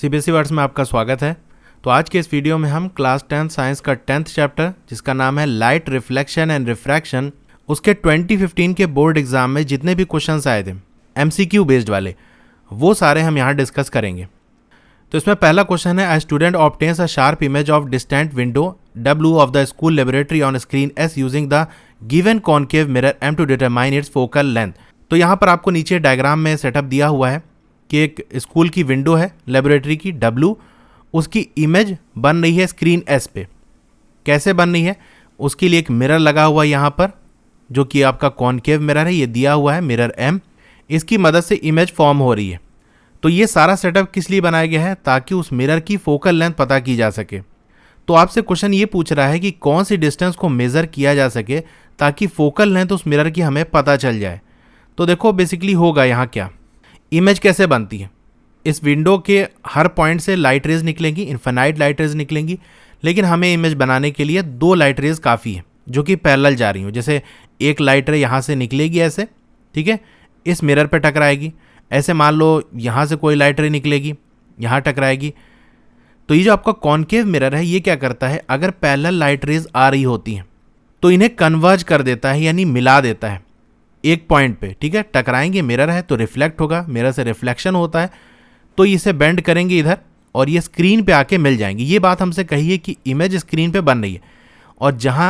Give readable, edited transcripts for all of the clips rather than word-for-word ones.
CBSE words में आपका स्वागत है। तो आज के इस वीडियो में हम क्लास 10 साइंस का 10th चैप्टर जिसका नाम है लाइट रिफ्लेक्शन एंड रिफ्रैक्शन, उसके 2015 के बोर्ड एग्जाम में जितने भी क्वेश्चंस आए थे एमसीक्यू बेस्ड वाले, वो सारे हम यहाँ डिस्कस करेंगे। तो इसमें पहला क्वेश्चन है, a student obtains a sharp image of distant window W of the school laboratory on screen S using the given concave mirror M to determine its focal length. तो यहाँ पर आपको नीचे डायग्राम में सेटअप दिया हुआ है कि एक स्कूल की विंडो है लेबोरेटरी की W, उसकी इमेज बन रही है स्क्रीन S पे। कैसे बन रही है, उसके लिए एक मिरर लगा हुआ है यहाँ पर, जो कि आपका कॉन्केव मिरर है, ये दिया हुआ है मिरर M, इसकी मदद से इमेज फॉर्म हो रही है। तो ये सारा सेटअप किस लिए बनाया गया है, ताकि उस मिरर की फोकल लेंथ पता की जा सके। तो आपसे क्वेश्चन ये पूछ रहा है कि कौन सी डिस्टेंस को मेज़र किया जा सके ताकि फोकल लेंथ उस मिरर की हमें पता चल जाए। तो देखो बेसिकली होगा यहाँ क्या, इमेज कैसे बनती है, इस विंडो के हर पॉइंट से लाइट रेज निकलेंगी, इन्फिनाइट लाइट रेज निकलेंगी, लेकिन हमें इमेज बनाने के लिए 2 लाइट रेज काफ़ी है जो कि पैरेलल जा रही हो। जैसे एक लाइट रे यहाँ से निकलेगी ऐसे, ठीक है, इस मिरर पे टकराएगी। ऐसे मान लो यहाँ से कोई लाइट रे निकलेगी, यहाँ टकराएगी। तो ये जो आपका कॉन्केव मिरर है, ये क्या करता है, अगर पैरेलल लाइट रेज आ रही होती हैं तो इन्हें कन्वर्ज कर देता है, यानी मिला देता है एक पॉइंट पे, ठीक है। टकराएंगे, मिरर है तो रिफ्लेक्ट होगा, मिरर से रिफ्लेक्शन होता है, तो इसे बेंड करेंगे इधर और ये स्क्रीन पे आके मिल जाएंगे। ये बात हमसे कही है कि इमेज स्क्रीन पे बन रही है और जहाँ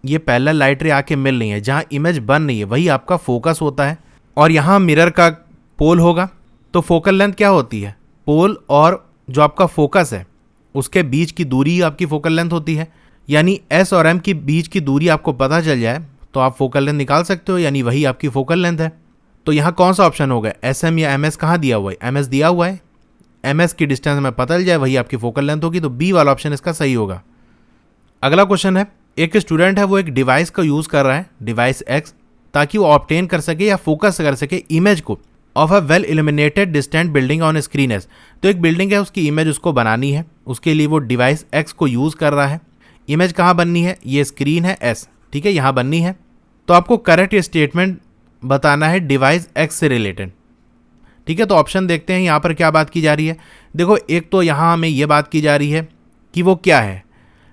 ये पैरेलल लाइट रे आके मिल रही है, जहाँ इमेज बन रही है, वही आपका फोकस होता है। और यहाँ मिरर का पोल होगा, तो फोकल लेंथ क्या होती है, पोल और जो आपका फोकस है उसके बीच की दूरी आपकी फोकल लेंथ होती है। यानी S और M की बीच की दूरी आपको पता चल जाए तो आप फोकल लेंथ निकाल सकते हो, यानी वही आपकी फोकल लेंथ है। तो यहाँ कौन सा ऑप्शन होगा, SM या MS कहाँ दिया हुआ है, MS दिया हुआ है। MS की डिस्टेंस में पता चल जाए वही आपकी फोकल लेंथ होगी, तो B वाला ऑप्शन इसका सही होगा। अगला क्वेश्चन है, एक स्टूडेंट है वो एक डिवाइस का यूज़ कर रहा है, डिवाइस X, ताकि वो ऑब्टेन कर सके या फोकस कर सके इमेज को of a well illuminated distant building on screen S। तो एक बिल्डिंग है, उसकी इमेज उसको बनानी है, उसके लिए वो डिवाइस X को यूज़ कर रहा है। इमेज कहाँ बननी है, ये स्क्रीन है S, ठीक है, यहाँ बननी है। तो आपको करेक्ट स्टेटमेंट बताना है डिवाइस X से रिलेटेड, ठीक है। तो ऑप्शन देखते हैं यहाँ पर क्या बात की जा रही है। देखो एक तो यहाँ हमें ये बात की जा रही है कि वो क्या है,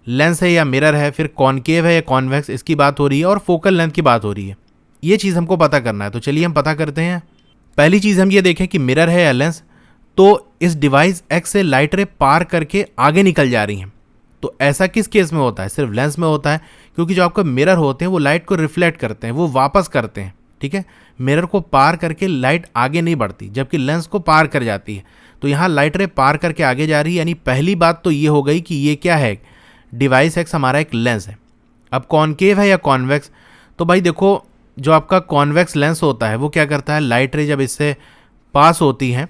लेंस है या मिरर है, फिर कॉन्केव है या कॉन्वेक्स, इसकी बात हो रही है, और फोकल लेंथ की बात हो रही है। ये चीज़ हमको पता करना है, तो चलिए हम पता करते हैं। पहली चीज़ हम ये देखें कि मिरर है या लेंस, तो इस डिवाइस X से लाइट रे पार करके आगे निकल जा रही हैं। तो ऐसा किस केस में होता है, सिर्फ लेंस में होता है, क्योंकि जो आपका मिरर होते हैं वो लाइट को रिफ्लेक्ट करते हैं, वो वापस करते हैं, ठीक है। मिरर को पार करके लाइट आगे नहीं बढ़ती, जबकि लेंस को पार कर जाती है। तो यहाँ लाइट रे पार करके आगे जा रही है, यानी पहली बात तो ये हो गई कि ये क्या है, डिवाइस X हमारा एक लेंस है। अब कॉन्केव है या कॉन्वेक्स, तो भाई देखो जो आपका कॉन्वेक्स लेंस होता है वो क्या करता है, लाइट रे जब इससे पास होती हैं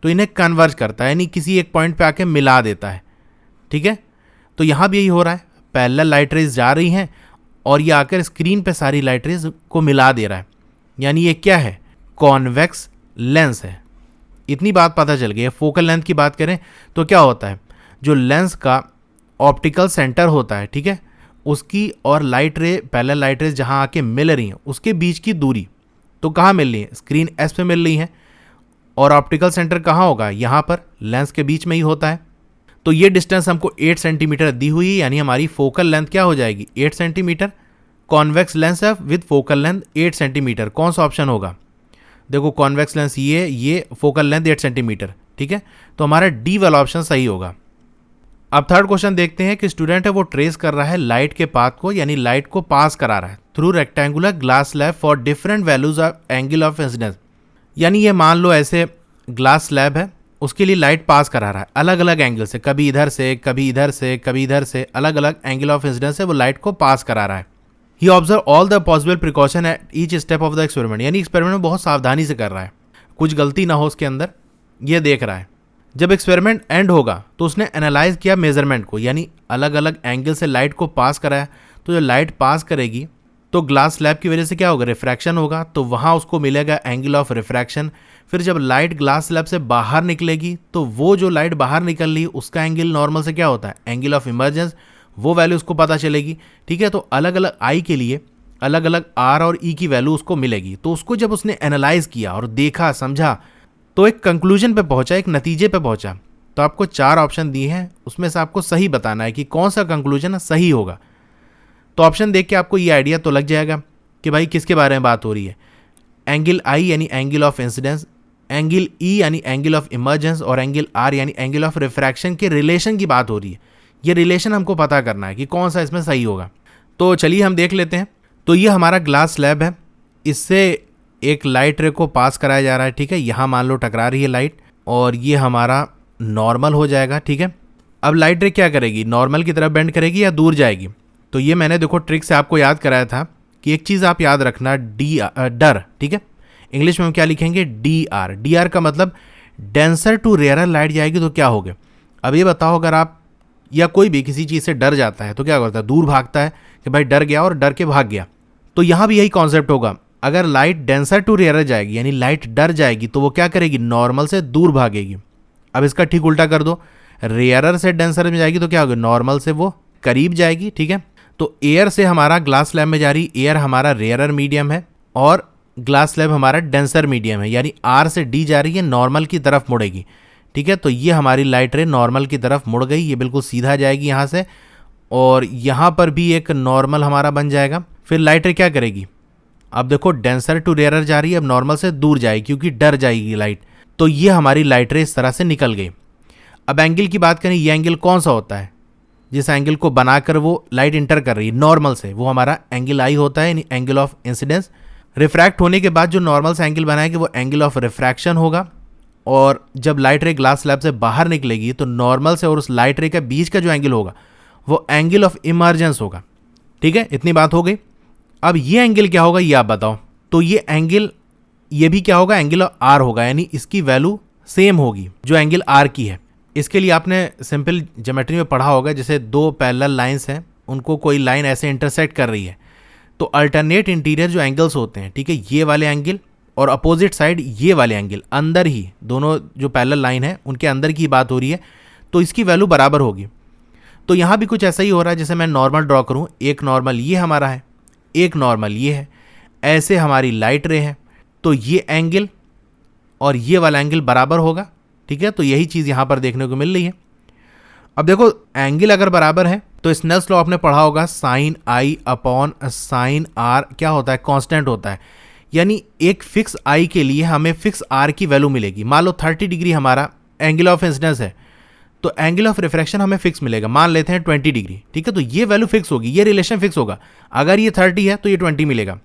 तो इन्हें कन्वर्ज करता है, यानी किसी एक पॉइंट पे आके मिला देता है, ठीक है। तो यहाँ भी यही हो रहा है, पैरेलल लाइट रेज जा रही हैं और ये आकर स्क्रीन पे सारी लाइट रेज को मिला दे रहा है, यानी ये क्या है, कॉन्वेक्स लेंस है। इतनी बात पता चल गई है। फोकल लेंथ की बात करें तो क्या होता है, जो लेंस का ऑप्टिकल सेंटर होता है, ठीक है, उसकी और लाइट रे, पैरेलल लाइट रेज जहाँ आके मिल रही हैं उसके बीच की दूरी, तो कहाँ मिल रही है, स्क्रीन S पे मिल रही है, और ऑप्टिकल सेंटर कहाँ होगा, यहाँ पर लेंस के बीच में ही होता है। तो ये डिस्टेंस हमको 8 सेंटीमीटर दी हुई है, यानी हमारी फोकल लेंथ क्या हो जाएगी, 8 सेंटीमीटर। कॉन्वेक्स लेंस है विद फोकल लेंथ 8 सेंटीमीटर, कौन सा ऑप्शन होगा, देखो कॉन्वेक्स लेंस ये फोकल लेंथ 8 सेंटीमीटर, ठीक है। तो हमारा D वाला ऑप्शन सही होगा। अब थर्ड क्वेश्चन देखते हैं कि स्टूडेंट है वो ट्रेस कर रहा है लाइट के पाथ को, यानी लाइट को पास करा रहा है through rectangular glass slab for different values of angle of incidence. यानी ये मान लो ऐसे ग्लास स्लैब है, उसके लिए लाइट पास करा रहा है अलग अलग एंगल से, कभी इधर से, कभी इधर से, कभी इधर से, अलग अलग एंगल ऑफ इंसिडेंस से वो लाइट को पास करा रहा है। He observe all the possible precaution at each step of the experiment, यानी एक्सपेरिमेंट में बहुत सावधानी से कर रहा है, कुछ गलती ना हो उसके अंदर, ये देख रहा है। जब एक्सपेरिमेंट एंड होगा तो उसने एनालाइज किया मेजरमेंट को, यानी अलग अलग एंगल से लाइट को पास कराया। तो जो लाइट पास करेगी तो ग्लास स्लैब की वजह से क्या होगा, रिफ्रैक्शन होगा, तो वहाँ उसको मिलेगा एंगल ऑफ रिफ्रैक्शन। फिर जब लाइट ग्लास स्लैब से बाहर निकलेगी तो वो जो लाइट बाहर निकल रही है उसका एंगल नॉर्मल से क्या होता है, एंगल ऑफ इमर्जेंस, वो वैल्यू उसको पता चलेगी, ठीक है। तो अलग अलग आई के लिए अलग अलग R और E की वैल्यू उसको मिलेगी। तो उसको जब उसने एनालाइज किया और देखा समझा तो एक कंक्लूजन पे पहुंचा, एक नतीजे पे पहुंचा तो आपको 4 ऑप्शन दिए हैं, उसमें से आपको सही बताना है कि कौन सा कंक्लूजन सही होगा। तो ऑप्शन देख के आपको ये आइडिया तो लग जाएगा कि भाई किसके बारे में बात हो रही है। एंगल आई यानी angle of incidence, angle E यानी एंगल ऑफ इमर्जेंस और एंगल आर यानी एंगल ऑफ रिफ्रैक्शन के रिलेशन की बात हो रही है। ये रिलेशन हमको पता करना है कि कौन सा इसमें सही होगा। तो चलिए हम देख लेते हैं। तो ये हमारा ग्लास स्लैब है, इससे एक लाइट रे को पास कराया जा रहा है, ठीक है। यहाँ मान लो टकरा रही है लाइट और ये हमारा नॉर्मल हो जाएगा, ठीक है। अब लाइट रे क्या करेगी, नॉर्मल की तरफ बेंड करेगी या दूर जाएगी। तो ये मैंने देखो ट्रिक से आपको याद कराया था कि एक चीज़ आप याद रखना, डर, ठीक है। इंग्लिश में हम क्या लिखेंगे, डी आर का मतलब डेंसर टू रेयरर लाइट जाएगी तो क्या होगा। अब ये बताओ, अगर आप या कोई भी किसी चीज़ से डर जाता है तो क्या करता है, दूर भागता है कि भाई डर गया और डर के भाग गया। तो यहाँ भी यही कॉन्सेप्ट होगा, अगर लाइट डेंसर टू रेयरर जाएगी यानी लाइट डर जाएगी तो वो क्या करेगी, नॉर्मल से दूर भागेगी। अब इसका ठीक उल्टा कर दो, रेयरर से डेंसर में जाएगी तो क्या होगा, नॉर्मल से वो करीब जाएगी, ठीक है। तो एयर से हमारा ग्लास स्लैब में जा रही, एयर हमारा रेयरर मीडियम है और ग्लास स्लैब हमारा डेंसर मीडियम है, यानी आर से डी जा रही है, नॉर्मल की तरफ मुड़ेगी, ठीक है। तो ये हमारी लाइट रे नॉर्मल की तरफ मुड़ गई, ये बिल्कुल सीधा जाएगी यहाँ से और यहाँ पर भी एक नॉर्मल हमारा बन जाएगा। फिर लाइट रे क्या करेगी, अब देखो डेंसर टू रेयरर जा रही है, अब नॉर्मल से दूर जाएगी क्योंकि डर जाएगी लाइट। तो ये हमारी लाइट रे इस तरह से निकल गई। अब एंगल की बात करें, ये एंगल कौन सा होता है, जिस एंगल को बनाकर वो लाइट इंटर कर रही है नॉर्मल से, वो हमारा एंगल आई होता है, यानी एंगल ऑफ इंसिडेंस। रिफ्रैक्ट होने के बाद जो नॉर्मल से एंगल बनाएगी वो एंगल ऑफ रिफ्रैक्शन होगा। और जब लाइट रे ग्लास स्लैब से बाहर निकलेगी तो नॉर्मल से और उस लाइट रे के बीच का जो एंगल होगा वो एंगल ऑफ इमर्जेंस होगा, ठीक है। इतनी बात हो गई। अब ये एंगल क्या होगा ये आप बताओ। तो ये एंगल, ये भी क्या होगा, एंगल ऑफ आर होगा, यानी इसकी वैल्यू सेम होगी जो एंगल आर की है। इसके लिए आपने सिंपल ज्योमेट्री में पढ़ा होगा, जैसे दो पैरेलल लाइंस हैं, उनको कोई लाइन ऐसे इंटरसेक्ट कर रही है तो अल्टरनेट इंटीरियर जो एंगल्स होते हैं, ठीक है, ये वाले एंगल और अपोजिट साइड ये वाले एंगल, अंदर ही दोनों जो पैरेलल लाइन है उनके अंदर की बात हो रही है, तो इसकी वैल्यू बराबर होगी। तो यहाँ भी कुछ ऐसा ही हो रहा है, जैसे मैं नॉर्मल ड्रॉ करूँ, एक नॉर्मल ये हमारा है, एक नॉर्मल ये है, ऐसे हमारी लाइट रे है, तो ये एंगल और ये वाला एंगल बराबर होगा, ठीक है। तो यही चीज़ यहाँ पर देखने को मिल रही है। अब देखो एंगल अगर बराबर है तो स्नेल्स लॉ आपने पढ़ा होगा, sine i upon sine r क्या होता है, कांस्टेंट होता है, यानी एक फिक्स आई के लिए हमें फिक्स आर की वैल्यू मिलेगी। मान लो 30 डिग्री हमारा एंगल ऑफ इंसिडेंस है तो एंगल ऑफ रिफ्रैक्शन हमें फिक्स मिलेगा, मान लेते हैं 20 डिग्री, ठीक है। तो ये वैल्यू फिक्स होगी, ये रिलेशन फिक्स होगा। अगर ये 30 है तो ये 20 मिलेगा।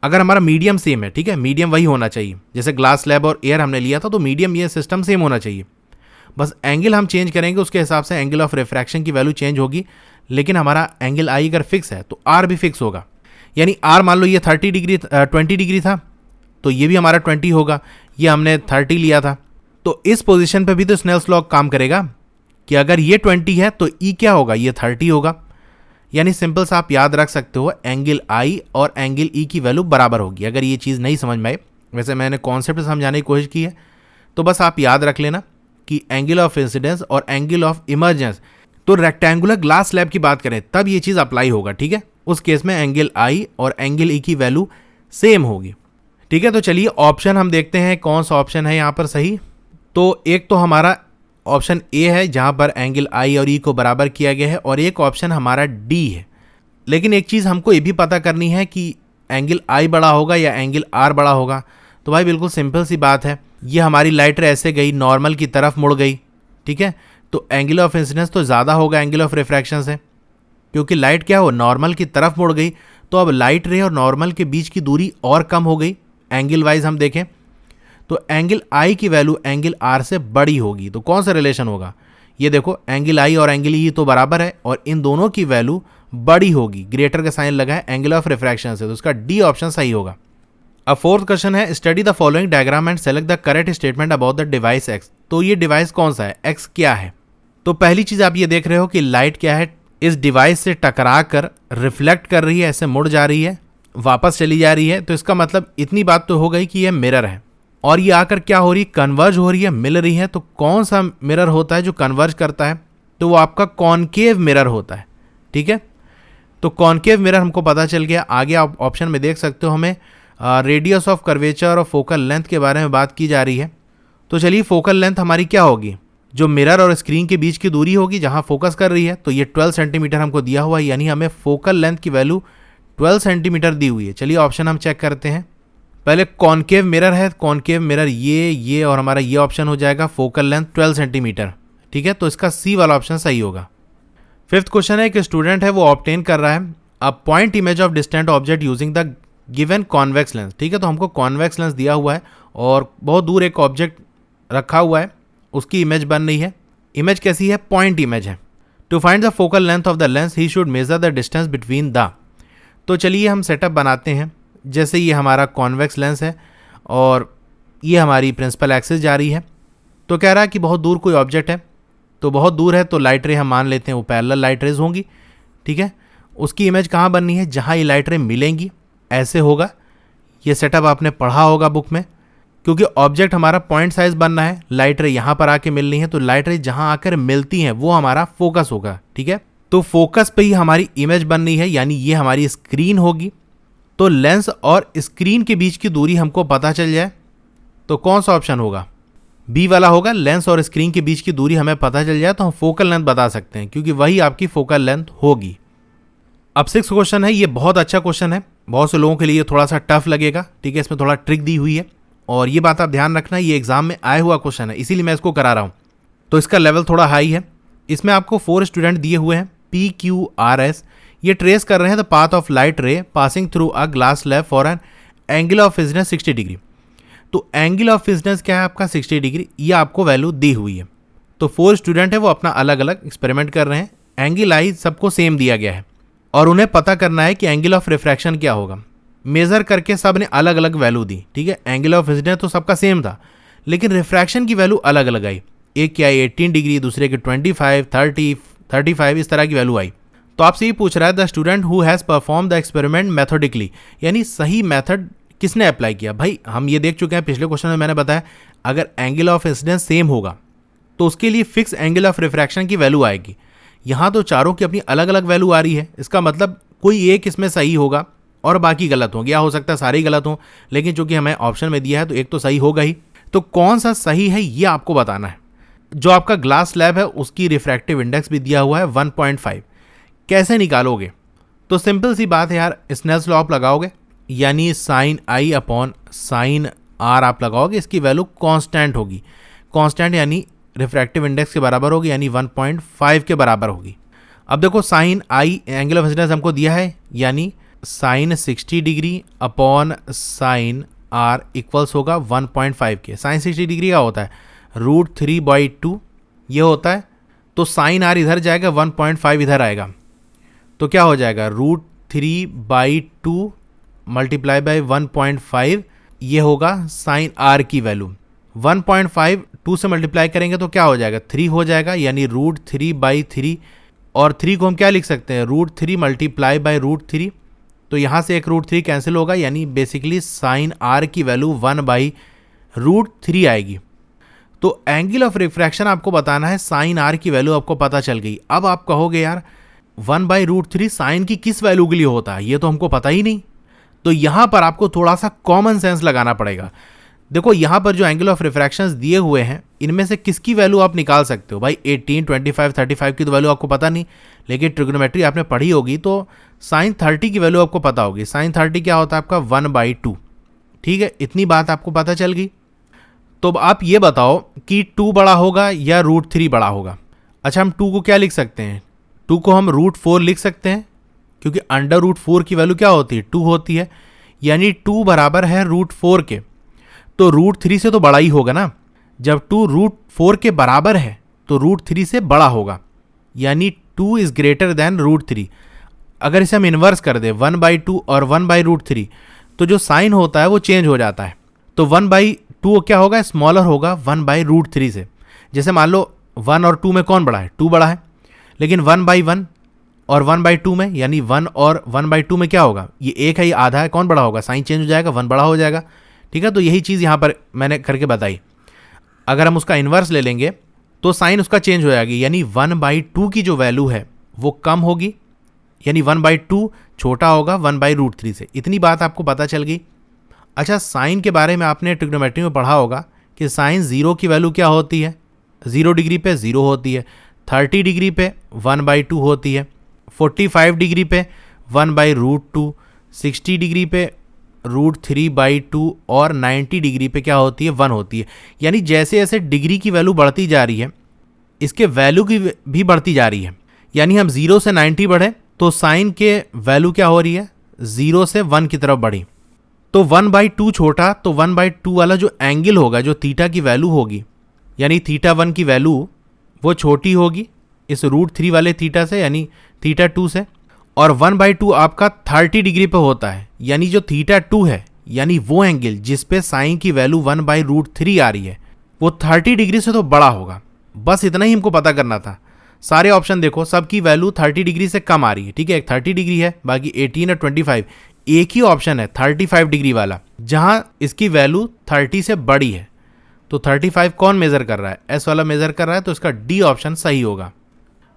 अगर हमारा मीडियम सेम है, ठीक है, मीडियम वही होना चाहिए, जैसे ग्लास स्लैब और एयर हमने लिया था तो मीडियम ये सिस्टम सेम होना चाहिए, बस एंगल हम चेंज करेंगे, उसके हिसाब से एंगल ऑफ रिफ्रैक्शन की वैल्यू चेंज होगी। लेकिन हमारा एंगल आई अगर फिक्स है तो आर भी फिक्स होगा, यानी आर मान लो ये 20 डिग्री था तो ये भी हमारा 20 होगा, ये हमने 30 लिया था। तो इस पोजीशन पे भी तो स्नेल्स लॉ काम करेगा कि अगर ये 20 है तो ई क्या होगा, ये 30 होगा। यानी सिंपल सा आप याद रख सकते हो, एंगल आई और एंगल ई की वैल्यू बराबर होगी। अगर ये चीज़ नहीं समझ में आई, वैसे मैंने कॉन्सेप्ट समझाने की कोशिश की है, तो बस आप याद रख लेना कि एंगल ऑफ इंसिडेंस और एंगल ऑफ इमर्जेंस, तो रेक्टेंगुलर ग्लास स्लैब की बात करें तब ये चीज़ अप्लाई होगा, ठीक है। उस केस में एंगल आई और एंगल ई की वैल्यू सेम होगी, ठीक है। तो चलिए ऑप्शन हम देखते हैं कौन सा ऑप्शन है यहाँ पर सही। तो एक तो हमारा ऑप्शन ए है जहाँ पर एंगल आई और ई को बराबर किया गया है, और एक ऑप्शन हमारा डी है। लेकिन एक चीज़ हमको ये भी पता करनी है कि एंगल आई बड़ा होगा या एंगल आर बड़ा होगा। तो भाई बिल्कुल सिंपल सी बात है, ये हमारी लाइट रे ऐसे गई, नॉर्मल की तरफ मुड़ गई, ठीक है। तो एंगल ऑफ इंसिडेंस तो ज़्यादा होगा एंगल ऑफ रिफ्रैक्शन से, क्योंकि लाइट क्या हो, नॉर्मल की तरफ मुड़ गई। तो अब लाइट रे और नॉर्मल के बीच की दूरी और कम हो गई, एंगल वाइज हम देखें तो एंगल आई की वैल्यू एंगल आर से बड़ी होगी। तो कौन सा रिलेशन होगा, ये देखो एंगल आई और एंगल ई तो बराबर है और इन दोनों की वैल्यू बड़ी होगी, ग्रेटर का साइन लगा है एंगल ऑफ रिफ्रैक्शन से, तो उसका डी ऑप्शन सही होगा। अब फोर्थ क्वेश्चन है, study the following diagram and select the correct statement about the device x. तो ये डिवाइस कौन सा है, एक्स क्या है। तो पहली चीज़ आप ये देख रहे हो कि लाइट क्या है, इस डिवाइस से टकरा कर रिफ्लेक्ट कर रही है, ऐसे मुड़ जा रही है, वापस चली जा रही है। तो इसका मतलब इतनी बात तो हो गई कि यह मिरर है, और ये आकर क्या हो रही है, कन्वर्ज हो रही है, मिल रही है। तो कौन सा मिरर होता है जो कन्वर्ज करता है, तो वो आपका कॉनकेव मिरर होता है, ठीक है। तो कॉनकेव मिरर हमको पता चल गया। आगे आप ऑप्शन में देख सकते हो हमें रेडियस ऑफ कर्वेचर और फोकल लेंथ के बारे में बात की जा रही है। तो चलिए फोकल लेंथ हमारी क्या होगी, जो मिरर और स्क्रीन के बीच की दूरी होगी जहां फोकस कर रही है, तो ये 12 सेंटीमीटर हमको दिया हुआ है, यानी हमें फोकल लेंथ की वैल्यू 12 सेंटीमीटर दी हुई है। चलिए ऑप्शन हम चेक करते हैं। पहले कॉनकेव मिरर है, कॉनकेव मिरर ये और हमारा ये ऑप्शन हो जाएगा, फोकल लेंथ 12 सेंटीमीटर। ठीक है, तो इसका सी वाला ऑप्शन सही होगा। फिफ्थ क्वेश्चन है कि स्टूडेंट है वो ऑब्टेन कर रहा है a point image of distant object using the given convex lens. ठीक है, तो हमको कॉन्वेक्स लेंस दिया हुआ है और बहुत दूर एक ऑब्जेक्ट रखा हुआ है, उसकी इमेज बन रही है। इमेज कैसी है? पॉइंट इमेज है। To find the focal length of the lens he should measure the distance between the. तो चलिए हम सेटअप बनाते हैं। जैसे ये हमारा कॉन्वेक्स लेंस है और ये हमारी प्रिंसिपल एक्सिस जा रही है, तो कह रहा है कि बहुत दूर कोई ऑब्जेक्ट है, तो बहुत दूर है तो लाइट रे हम मान लेते हैं वो पैरेलल लाइट रेज होंगी। ठीक है, उसकी इमेज कहाँ बननी है? जहाँ ये लाइट रे मिलेंगी, ऐसे होगा। ये सेटअप आपने पढ़ा होगा बुक में, क्योंकि ऑब्जेक्ट हमारा पॉइंट साइज बनना है, लाइट रे यहाँ पर आके मिलनी है, तो लाइट रे जहाँ आकर मिलती हैं वो हमारा फोकस होगा। ठीक है, तो फोकस पे ही हमारी इमेज बननी है, यानी ये हमारी स्क्रीन होगी। तो लेंस और स्क्रीन के बीच की दूरी हमको पता चल जाए तो कौन सा ऑप्शन होगा? बी वाला होगा। लेंस और स्क्रीन के बीच की दूरी हमें पता चल जाए तो हम फोकल लेंथ बता सकते हैं, क्योंकि वही आपकी फोकल लेंथ होगी। अब 6th क्वेश्चन है, ये बहुत अच्छा क्वेश्चन है, बहुत से लोगों के लिए थोड़ा सा टफ लगेगा। ठीक है, इसमें थोड़ा ट्रिक दी हुई है और ये बात आप ध्यान रखना, ये एग्जाम में आया हुआ क्वेश्चन है, इसीलिए मैं इसको करा रहा हूँ। तो इसका लेवल थोड़ा हाई है। इसमें आपको 4 स्टूडेंट दिए हुए हैं, PQRS। ये ट्रेस कर रहे हैं द पाथ ऑफ लाइट रे passing through a glass slab for an angle of incidence 60 degree. तो एंगल ऑफ इंसिडेंस क्या है आपका? 60 डिग्री। ये आपको वैल्यू दी हुई है। तो 4 स्टूडेंट है वो अपना अलग अलग एक्सपेरिमेंट कर रहे हैं। एंगल आई सबको सेम दिया गया है और उन्हें पता करना है कि एंगल ऑफ रिफ्रैक्शन क्या होगा। मेजर करके सब ने अलग अलग वैल्यू दी। ठीक है, एंगल ऑफ इंसिडेंस तो सबका सेम था, लेकिन रिफ्रैक्शन की वैल्यू अलग अलग आई। एक की आई 18 डिग्री, दूसरे की 25, 30, 35, इस तरह की वैल्यू आई। तो आपसे ये पूछ रहा है the student who has perform the experiment methodically, यानी सही मेथड किसने अप्लाई किया। भाई हम ये देख चुके हैं, पिछले क्वेश्चन में मैंने बताया अगर एंगल ऑफ इंसिडेंस सेम होगा तो उसके लिए फिक्स एंगल ऑफ रिफ्रैक्शन की वैल्यू आएगी। यहाँ तो चारों की अपनी अलग अलग वैल्यू आ रही है, इसका मतलब कोई एक इसमें सही होगा और बाकी गलत होंगे, या हो सकता है सारे ही गलत हों, लेकिन चूंकि हमें ऑप्शन में दिया है तो एक तो सही होगा ही। तो कौन सा सही है ये आपको बताना है। जो आपका ग्लास स्लैब है उसकी रिफ्रैक्टिव इंडेक्स भी दिया हुआ है 1.5। कैसे निकालोगे? तो सिंपल सी बात है यार, स्नेल्स लॉ आप लगाओगे, यानी sine i upon sine r आप लगाओगे, इसकी वैल्यू कांस्टेंट होगी। कांस्टेंट यानी रिफ्रैक्टिव इंडेक्स के बराबर होगी, यानी 1.5 के बराबर होगी। अब देखो sine i angle of incidence हमको दिया है, यानी sine 60 degree upon sine r equals होगा 1.5 के। साइन 60 डिग्री का होता है √3/2 ये होता है, तो साइन आर इधर जाएगा, 1.5 इधर आएगा, तो क्या हो जाएगा √3/2 मल्टीप्लाई बाई 1.5, ये होगा साइन आर की वैल्यू। 1.5 2 से मल्टीप्लाई करेंगे तो क्या हो जाएगा? 3 हो जाएगा, यानी √3/3, और 3 को हम क्या लिख सकते हैं? √3 मल्टीप्लाई बाई √3, तो यहाँ से एक √3 कैंसिल होगा, यानी बेसिकली साइन आर की वैल्यू 1/√3 आएगी। तो एंगल ऑफ रिफ्रैक्शन आपको बताना है, साइन आर की वैल्यू आपको पता चल गई। अब आप कहोगे यार 1/√3 साइन की किस वैल्यू के लिए होता है, ये तो हमको पता ही नहीं। तो यहाँ पर आपको थोड़ा सा कॉमन सेंस लगाना पड़ेगा। देखो यहाँ पर जो एंगल ऑफ रिफ्रैक्शंस दिए हुए हैं इनमें से किसकी वैल्यू आप निकाल सकते हो। भाई 18, 25, 35 की तो वैल्यू आपको पता नहीं, लेकिन ट्रिग्नोमेट्री आपने पढ़ी होगी तो साइन 30 की वैल्यू आपको पता होगी। साइन 30 क्या होता है आपका? 1/2। ठीक है, इतनी बात आपको पता चल गई। तो आप ये बताओ कि 2 बड़ा होगा या √3 बड़ा होगा। अच्छा, हम 2 को क्या लिख सकते हैं? 2 को हम √4 लिख सकते हैं, क्योंकि √4 की वैल्यू क्या होती है? 2 होती है, यानी 2 बराबर है √4 के। तो √3 से तो बड़ा ही होगा ना। जब 2 √4 के बराबर है तो √3 से बड़ा होगा, यानी 2 इज ग्रेटर देन √3। अगर इसे हम इन्वर्स कर दें 1/2 और 1/√3, तो जो साइन होता है वो चेंज हो जाता है। तो 1/2 क्या होगा? स्मॉलर होगा 1/√3 से। जैसे मान लो 1 और 2 में कौन बड़ा है? 2 बड़ा है, लेकिन 1/1 और 1/2 में, यानी 1 और 1/2 में क्या होगा? ये एक है, ये आधा है, कौन बड़ा होगा? साइन चेंज हो जाएगा, 1 बड़ा हो जाएगा। ठीक है, तो यही चीज़ यहाँ पर मैंने करके बताई। अगर हम उसका इन्वर्स ले लेंगे तो साइन उसका चेंज हो जाएगी, यानी 1/2 की जो वैल्यू है वो कम होगी, यानी 1/2 छोटा होगा 1/√3 से। इतनी बात आपको पता चल गई। अच्छा, साइन के बारे में आपने ट्रिग्नोमेट्री में पढ़ा होगा कि साइन 0 की वैल्यू क्या होती है? 0 डिग्री पे 0 होती है, 30 डिग्री पे 1/2 होती है, 45 डिग्री पे 1/√2, 60 डिग्री पे √3/2 और 90 डिग्री पे क्या होती है 1 होती है। यानी जैसे जैसे डिग्री की वैल्यू बढ़ती जा रही है इसके वैल्यू की भी बढ़ती जा रही है। यानी हम 0 से 90 बढ़े तो साइन के वैल्यू क्या हो रही है 0 से 1 की तरफ बढ़ी। तो 1/2 छोटा तो 1/2 वाला जो एंगल होगा, जो थीटा की वैल्यू होगी, यानी θ1 की वैल्यू वो छोटी होगी इस √3 वाले थीटा से, यानी θ2 से। और 1/2 आपका 30 डिग्री पे होता है, यानी जो θ2 है यानी वो एंगल जिस पे साइन की वैल्यू 1/√3 आ रही है वो 30 डिग्री से तो बड़ा होगा। बस इतना ही हमको पता करना था। सारे ऑप्शन देखो, सबकी वैल्यू 30 डिग्री से कम आ रही है, ठीक है। एक 30 डिग्री है, बाकी 18 और 25। एक ही ऑप्शन है 35 डिग्री वाला जहां इसकी वैल्यू 30 से बड़ी है। तो 35 कौन मेजर कर रहा है, एस वाला मेजर कर रहा है, तो इसका डी ऑप्शन सही होगा।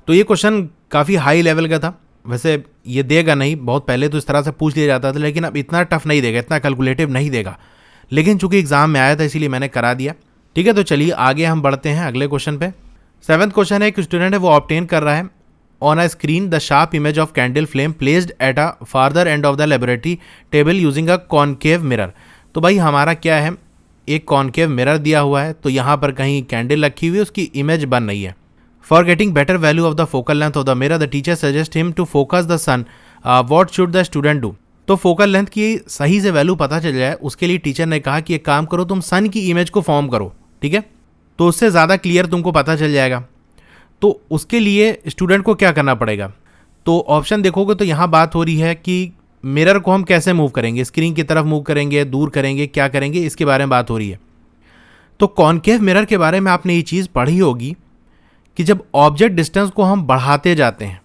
तो ये क्वेश्चन काफ़ी हाई लेवल का था। वैसे ये देगा नहीं, बहुत पहले तो इस तरह से पूछ लिया जाता था, लेकिन अब इतना टफ नहीं देगा, इतना कैलकुलेटिव नहीं देगा। लेकिन चूंकि एग्जाम में आया था इसीलिए मैंने करा दिया, ठीक है। तो चलिए आगे हम बढ़ते हैं अगले क्वेश्चन पे। 7th क्वेश्चन है, एक स्टूडेंट है वो ऑब्टेन कर रहा है on a screen the sharp image of candle flame placed at a farther end of the laboratory table using a concave mirror. तो भाई हमारा क्या है, एक कॉनकेव मिरर दिया हुआ है, तो यहाँ पर कहीं कैंडल रखी हुई है, उसकी इमेज बन रही है। For getting better value of the focal length of the mirror the teacher suggest him to focus the sun, what should the student do. तो फोकल लेंथ की सही से वैल्यू पता चल जाए उसके लिए टीचर ने कहा कि एक काम करो, तुम सन की इमेज को फॉर्म करो, ठीक है। तो उससे ज़्यादा क्लियर तुमको पता चल जाएगा। तो उसके लिए स्टूडेंट को क्या करना पड़ेगा, तो ऑप्शन देखोगे तो यहाँ बात हो रही है कि मिरर को हम कैसे मूव करेंगे, स्क्रीन की तरफ मूव करेंगे, दूर करेंगे, क्या करेंगे, इसके बारे में बात हो रही है। तो कॉनकेव मिरर के बारे में आपने ये चीज़ पढ़ी होगी कि जब ऑब्जेक्ट डिस्टेंस को हम बढ़ाते जाते हैं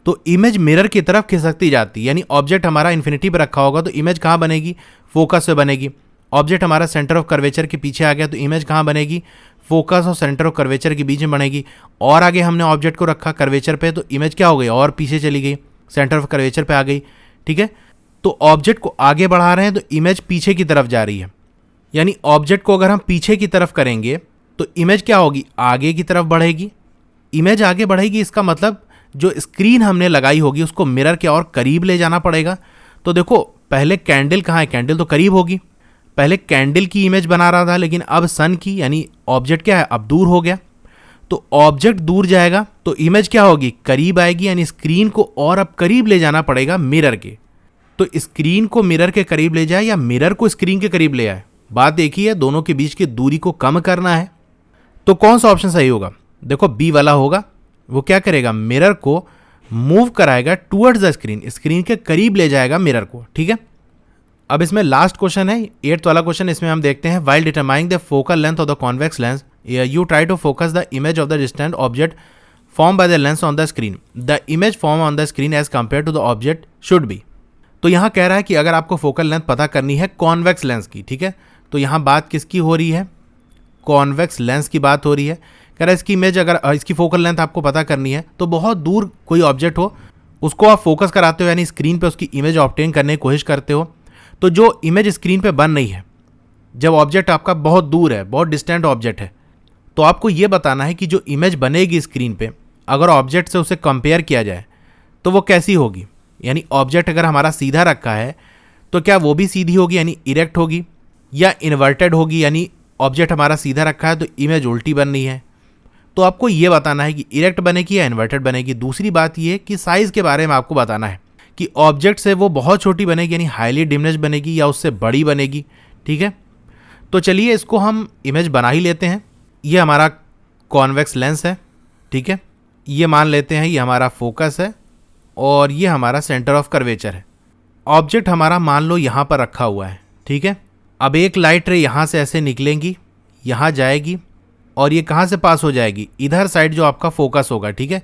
तो इमेज मिरर की तरफ खिसकती जाती है। यानी ऑब्जेक्ट हमारा इन्फिनिटी पर रखा होगा तो इमेज कहाँ बनेगी, फोकस पे बनेगी। ऑब्जेक्ट हमारा सेंटर ऑफ कर्वेचर के पीछे आ गया तो इमेज कहाँ बनेगी, फोकस और सेंटर ऑफ कर्वेचर के बीच में बनेगी। और आगे हमने ऑब्जेक्ट को रखा कर्वेचर पे तो इमेज क्या हो गई, और पीछे चली गई, सेंटर ऑफ कर्वेचर पे आ गई, ठीक है। तो ऑब्जेक्ट को आगे बढ़ा रहे हैं तो इमेज पीछे की तरफ जा रही है। यानी ऑब्जेक्ट को अगर हम पीछे की तरफ करेंगे तो इमेज क्या होगी, आगे की तरफ बढ़ेगी। इमेज आगे बढ़ेगी, इसका मतलब जो स्क्रीन हमने लगाई होगी उसको मिरर के और करीब ले जाना पड़ेगा। तो देखो पहले कैंडल कहाँ है, कैंडल तो करीब होगी, पहले कैंडल की इमेज बना रहा था, लेकिन अब सन की, यानी ऑब्जेक्ट क्या है अब दूर हो गया। तो ऑब्जेक्ट दूर जाएगा तो इमेज क्या होगी, करीब आएगी। यानी स्क्रीन को और अब करीब ले जाना पड़ेगा मिरर के। तो स्क्रीन को मिरर के करीब ले जाए या मिरर को स्क्रीन के करीब ले आए, बात देखिए, दोनों के बीच की दूरी को कम करना है। तो कौन सा ऑप्शन सही होगा, देखो बी वाला होगा। वो क्या करेगा, मिरर को मूव कराएगा टूवर्ड्स द स्क्रीन, स्क्रीन के करीब ले जाएगा मिरर को, ठीक है। अब इसमें लास्ट क्वेश्चन है 8th वाला क्वेश्चन। इसमें हम देखते हैं while determining the focal length of the convex lens you try to focus the image of the distant object form by the lens on the screen, the image form on the screen as compare to the object should be. तो यहाँ कह रहा है कि अगर आपको focal length पता करनी है कॉन्वेक्स लेंस की, ठीक है, तो यहाँ बात किसकी हो रही है, कॉन्वेक्स लेंस की बात हो रही है। कह रहा है इसकी इमेज, अगर इसकी फोकल लेंथ आपको पता करनी है तो बहुत दूर कोई ऑब्जेक्ट हो उसको आप फोकस कराते हो, यानी स्क्रीन पे उसकी इमेज ऑब्टेन करने की कोशिश करते हो। तो जो इमेज स्क्रीन पे बन रही है, जब ऑब्जेक्ट आपका बहुत दूर है, बहुत डिस्टेंट ऑब्जेक्ट है, तो आपको ये बताना है कि जो इमेज बनेगी स्क्रीन पे अगर ऑब्जेक्ट से उसे कंपेयर किया जाए तो वो कैसी होगी। यानी ऑब्जेक्ट अगर हमारा सीधा रखा है तो क्या वो भी सीधी होगी यानी इरेक्ट होगी, या इन्वर्टेड होगी, यानी ऑब्जेक्ट हमारा सीधा रखा है तो इमेज उल्टी बन रही है। तो आपको ये बताना है कि इरेक्ट बनेगी या इन्वर्टेड बनेगी। दूसरी बात ये कि साइज़ के बारे में आपको बताना है कि ऑब्जेक्ट से वो बहुत छोटी बनेगी यानी हाईली डिमिनिश्ड बनेगी या उससे बड़ी बनेगी, ठीक है। तो चलिए इसको हम इमेज बना ही लेते हैं। ये हमारा कॉन्वेक्स लेंस है, ठीक है, ये मान लेते हैं ये हमारा फोकस है और ये हमारा सेंटर ऑफ कर्वेचर है। ऑब्जेक्ट हमारा मान लो यहाँ पर रखा हुआ है, ठीक है। अब एक लाइट रे यहाँ से ऐसे निकलेंगी, यहाँ जाएगी और ये कहाँ से पास हो जाएगी, इधर साइड जो आपका फोकस होगा, ठीक है,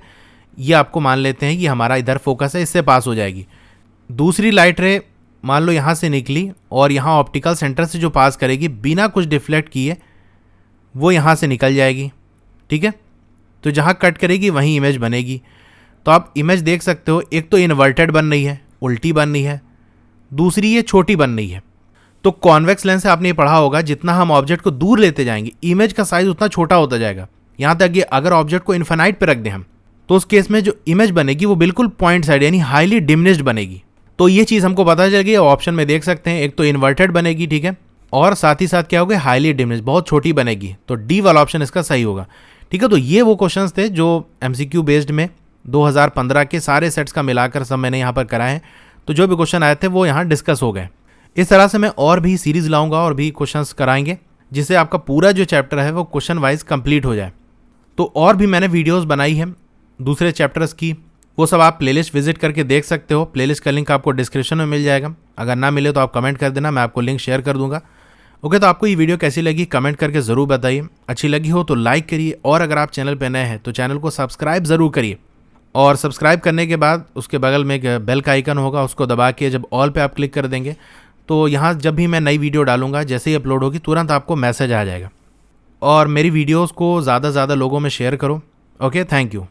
ये आपको मान लेते हैं ये हमारा इधर फोकस है, इससे पास हो जाएगी। दूसरी लाइट रे मान लो यहाँ से निकली और यहाँ ऑप्टिकल सेंटर से जो पास करेगी बिना कुछ डिफ्लेक्ट किए वो यहाँ से निकल जाएगी, ठीक है। तो जहाँ कट करेगी वहीं इमेज बनेगी। तो आप इमेज देख सकते हो, एक तो इन्वर्टेड बन रही है, उल्टी बन रही है, दूसरी ये छोटी बन रही है। तो कॉन्वेक्स लेंस से आपने ये पढ़ा होगा जितना हम ऑब्जेक्ट को दूर लेते जाएंगे इमेज का साइज उतना छोटा होता जाएगा। यहाँ तक कि अगर ऑब्जेक्ट को इन्फिनाइट पे रख दें हम, तो उस केस में जो इमेज बनेगी वो बिल्कुल पॉइंट साइड यानी हाईली डिमिनिश्ड बनेगी। तो ये चीज़ हमको पता चल गई। ऑप्शन में देख सकते हैं, एक तो इन्वर्टेड बनेगी, ठीक है, और साथ ही साथ क्या होगा, हाईली डिमिनिश्ड, बहुत छोटी बनेगी। तो डी वाला ऑप्शन इसका सही होगा, ठीक है। तो ये वो क्वेश्चंस थे जो एमसीक्यू बेस्ड में 2015 के सारे सेट्स का मिलाकर सब मैंने यहाँ पर कराए हैं। तो जो भी क्वेश्चन आए थे वो यहाँ डिस्कस हो गए। इस तरह से मैं और भी सीरीज लाऊंगा और भी क्वेश्चंस कराएंगे, जिससे आपका पूरा जो चैप्टर है वो क्वेश्चन वाइज कंप्लीट हो जाए। तो और भी मैंने वीडियोस बनाई है दूसरे चैप्टर्स की, वो सब आप प्लेलिस्ट विजिट करके देख सकते हो। प्लेलिस्ट का लिंक आपको डिस्क्रिप्शन में मिल जाएगा। अगर ना मिले तो आप कमेंट कर देना, मैं आपको लिंक शेयर कर दूंगा। ओके, तो आपको ये वीडियो कैसी लगी कमेंट करके ज़रूर बताइए। अच्छी लगी हो तो लाइक करिए, और अगर आप चैनल पर नए हैं तो चैनल को सब्सक्राइब ज़रूर करिए। और सब्सक्राइब करने के बाद उसके बगल में एक बेल का आइकन होगा, उसको दबा के जब ऑल पे आप क्लिक कर देंगे तो यहाँ जब भी मैं नई वीडियो डालूंगा, जैसे ही अपलोड होगी तुरंत आपको मैसेज आ जाएगा। और मेरी वीडियोस को ज़्यादा से ज़्यादा लोगों में शेयर करो। Okay, thank you.